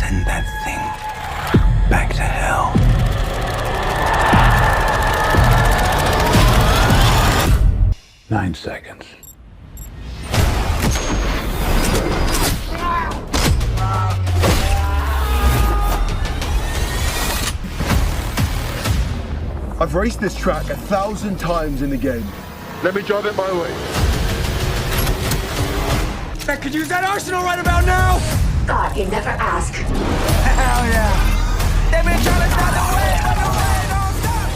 Send that thing back to hell. 9 seconds. I've raced this track 1,000 times in the game. Let me drive it my way. I could use that arsenal right about now! God, you never ask. Hell yeah! They've been trying to stop the way, don't stop!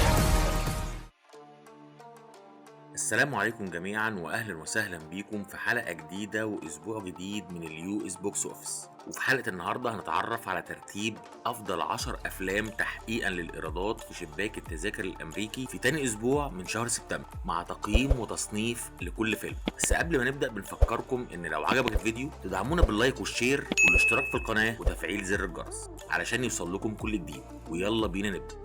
السلام عليكم جميعا واهلا وسهلا بيكم في حلقة جديدة واسبوع جديد من اليو اس بوكس اوفيس. وفي حلقة النهاردة هنتعرف على ترتيب افضل 10 افلام تحقيقا للايرادات في شباك التذاكر الامريكي في تاني اسبوع من شهر سبتمبر، مع تقييم وتصنيف لكل فيلم. بس قبل ما نبدأ بنفكركم ان لو عجبك الفيديو تدعمونا باللايك والشير والاشتراك في القناة وتفعيل زر الجرس علشان يوصل لكم كل جديد. ويلا بينا نبدأ.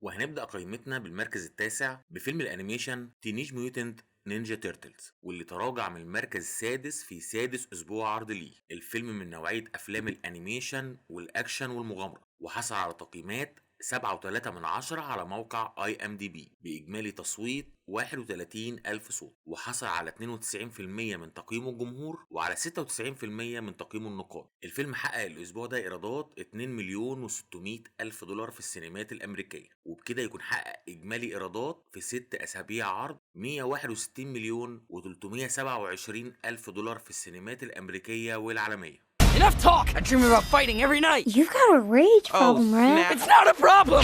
وهنبدأ قائمتنا بالمركز التاسع بفيلم الانيميشن تينيج ميوتنت نينجا تيرتلز، واللي تراجع من المركز السادس في سادس اسبوع عرض ليه. الفيلم من نوعية افلام الانيميشن والاكشن والمغامرة، وحصل على تقييمات 7.3 على موقع IMDb بإجمالي تصويت 31,000 صوت، وحصل على 92% من تقييم الجمهور وعلى 96% من تقييم النقاد. الفيلم حقق الأسبوع ده إيرادات 2,600,000 دولار في السينمات الأمريكية، وبكده يكون حقق إجمالي إيرادات في 6 أسابيع عرض 161,327,000 دولار في السينمات الأمريكية والعالمية. Enough talk! I dream about fighting every night! You've got a rage problem, right? It's not a problem!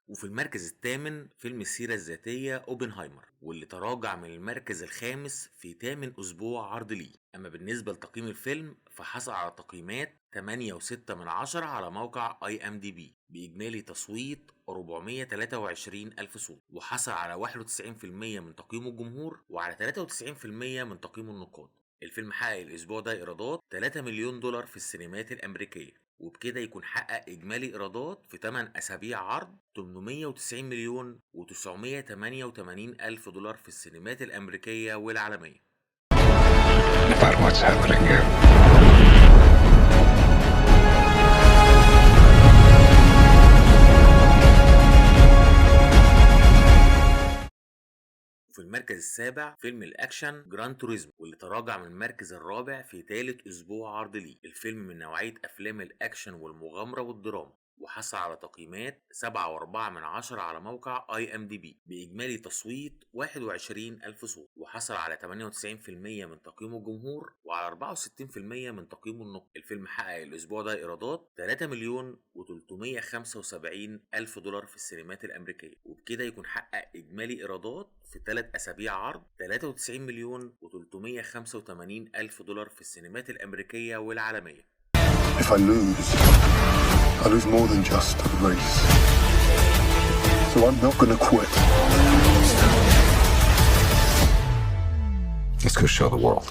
وفي المركز الثامن فيلم السيرة الذاتية اوبنهايمر، واللي تراجع من المركز الخامس في 8 أسبوع عرض ليه. أما بالنسبة لتقييم الفيلم فحصل على تقييمات 8.6 على موقع IMDb بإجمالي تصويت 423,000 صوت، وحصل على 91% من تقييم الجمهور وعلى 93% من تقييم النقاد. الفيلم حقق الأسبوع ده إيرادات 3 مليون دولار في السينمات الأمريكية، وبكده يكون حقق إجمالي إيرادات في 8 أسابيع عرض 890,988,000 دولار في السينمات الأمريكية والعالمية. About what's happening here. في المركز السابع فيلم الأكشن جران توريزمو، واللي تراجع من المركز الرابع في 3 أسبوع عرض ليه. الفيلم من نوعية أفلام الأكشن والمغامرة والدراما، وحصل على تقييمات 7.4 على موقع IMDb بإجمالي تصويت 21,000 صوت، وحصل على 98% من تقييم الجمهور وعلى 64% من تقييم النقاد. الفيلم حقق الأسبوع ده إيرادات 3,375,000 دولار في السينمات الأمريكية، وبكده يكون حقق إجمالي إيرادات في 3 أسابيع عرض 93,385,000 دولار في السينمات الأمريكية والعالمية. If I lose more than just a race. So I'm not gonna quit. Let's go show the world.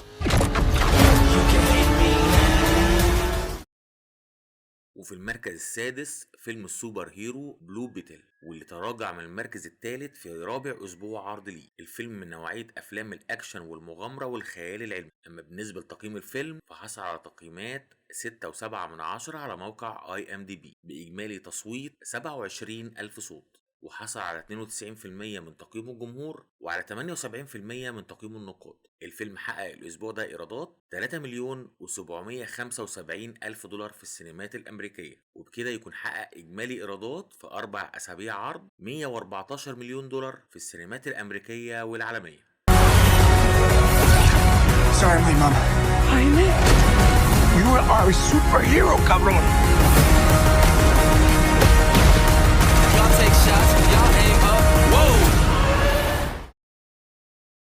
وفي المركز السادس فيلم السوبر هيرو بلو بيتل، واللي تراجع من المركز الثالث في رابع أسبوع عرض ليه. الفيلم من نوعية أفلام الأكشن والمغامرة والخيال العلمي. أما بالنسبة لتقييم الفيلم فحصل على تقييمات 6.7 على موقع IMDb بإجمالي تصويت 27,000 صوت، وحصل على 92% من تقييم الجمهور وعلى 78% من تقييم النقاد. الفيلم حقق الأسبوع ده إيرادات 3,775,000 دولار في السينمات الأمريكية، وبكده يكون حقق إجمالي إيرادات في 4 أسابيع عرض 114 مليون دولار في السينمات الأمريكية والعالمية. Sorry, my mama. Jaime? You are a superhero, cabrón! Y'all take shots, y'all aim up. Whoa!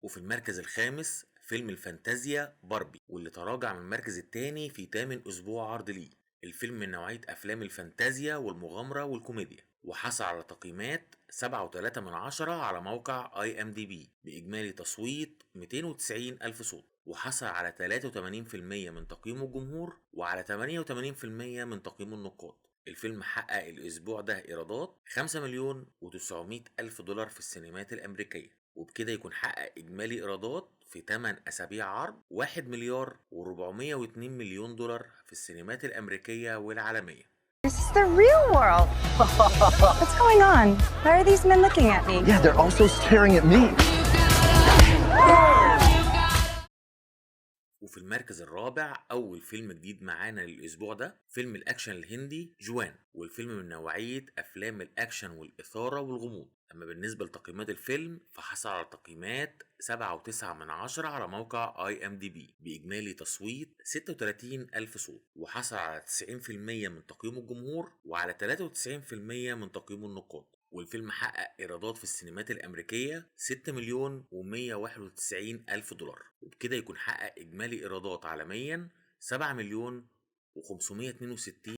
وفي المركز الخامس فيلم الفانتازيا باربي، واللي تراجع من المركز الثاني في 8 أسبوع عرض ليه. الفيلم من نوعية أفلام الفانتازيا والمغامرة والكوميديا، وحصل على تقييمات 7.3 على موقع IMDb بإجمالي تصويت 290 ألف صوت، وحصل على 83% من تقييم الجمهور وعلى 88% من تقييم النقاد. الفيلم حقق الأسبوع ده إيرادات 5,900,000 دولار في السينمات الأمريكية، وبكده يكون حقق إجمالي إيرادات في 8 أسابيع عرض 1,402,000,000 دولار في السينمات الأمريكية والعالمية. This is the real world. What's going on? Why are these men looking at me? Yeah, they're also staring at me. وفي المركز الرابع أول فيلم جديد معانا للأسبوع ده فيلم الأكشن الهندي جوان، والفيلم من نوعية أفلام الأكشن والإثارة والغموض. أما بالنسبة لتقييمات الفيلم فحصل على تقييمات 7.9 على موقع IMDb بإجمالي تصويت 36 ألف صوت، وحصل على 90% من تقييم الجمهور وعلى 93% من تقييم النقاد. والفيلم حقق إيرادات في السينمات الأمريكية 6,191,000 دولار، وبكده يكون حقق إجمالي إيرادات عالميا 7,562,000.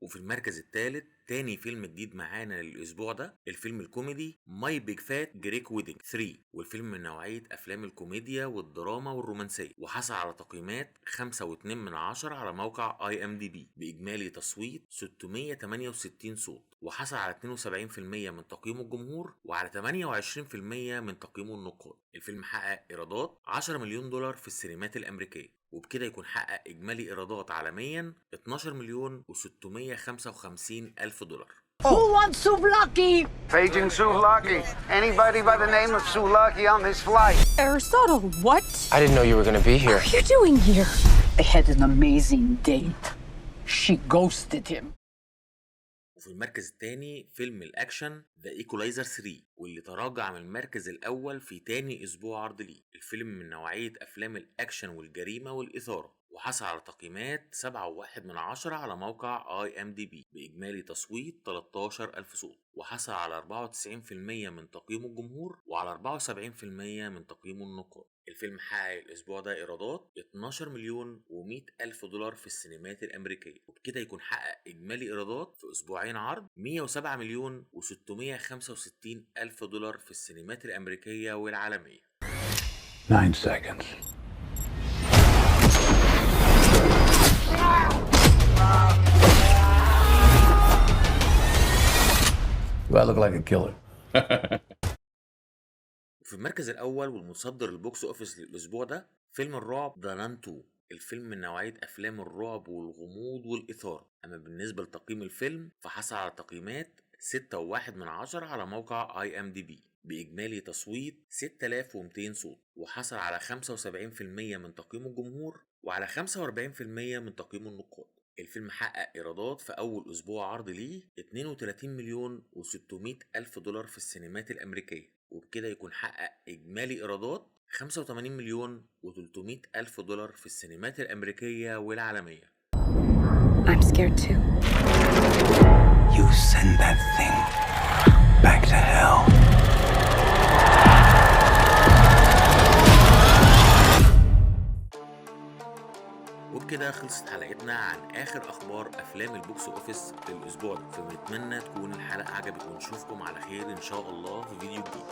وفي المركز الثالث تاني فيلم جديد معانا للأسبوع ده الفيلم الكوميدي ماي بيج فات جريك ويدنج 3، والفيلم من نوعية أفلام الكوميديا والدراما والرومانسية، وحصل على تقييمات 5.2 على موقع IMDb بإجمالي تصويت 668 صوت، وحصل على 72% من تقييم الجمهور وعلى 28% من تقييم النقاد. الفيلم حقق إيرادات 10 مليون دولار في السينمات الأمريكية، وبكده يكون حقق إجمالي إيرادات عالميا 12,655,000 دولار. Who wants souvlaki? Paging Souvlaki. Anybody by the name of Souvlaki on this flight? Aristotle, what I didn't know you were going to be here. are you doing here? They had an amazing date. She ghosted him. وفي المركز الثاني فيلم الأكشن ذا إيكولايزر 3، واللي تراجع من المركز الأول في تاني أسبوع عرض ليه. الفيلم من نوعية أفلام الأكشن والجريمة والإثارة، وحصل على تقييمات 7.1 على موقع IMDb بإجمالي تصويت 13 ألف صوت، وحصل على 94% من تقييم الجمهور وعلى 74% من تقييم النقاد. الفيلم حقق الأسبوع ده إيرادات 12,100,000 دولار في السينمات الأمريكية، وبكده يكون حقق إجمالي إيرادات في أسبوعين عرض 107,665,000 دولار في السينمات الأمريكية والعالمية. 9 seconds. Do I look like a killer? في المركز الأول والمتصدر البوكس أوفيس للأسبوع ده فيلم الرعب ذا نان 2، الفيلم من نوعية أفلام الرعب والغموض والإثارة. أما بالنسبة لتقييم الفيلم فحصل على تقييمات 6.1 على موقع IMDb بإجمالي تصويت 6,200 صوت، وحصل على 75% من تقييم الجمهور وعلى 45% من تقييم النقاد. الفيلم حقق إيرادات في أول أسبوع عرض ليه 32,600,000 دولار في السينمات الأمريكية، وبكده يكون حقق إجمالي إيرادات 85,300,000 دولار في السينمات الأمريكية والعالمية. I'm scared too. You send that thing back to hell. وبكده خلصت حلقتنا عن آخر أخبار أفلام البوكس أوفيس للأسبوع ده، فبنتمنى تكون الحلقة عجبت ونشوفكم على خير إن شاء الله في فيديو جديد.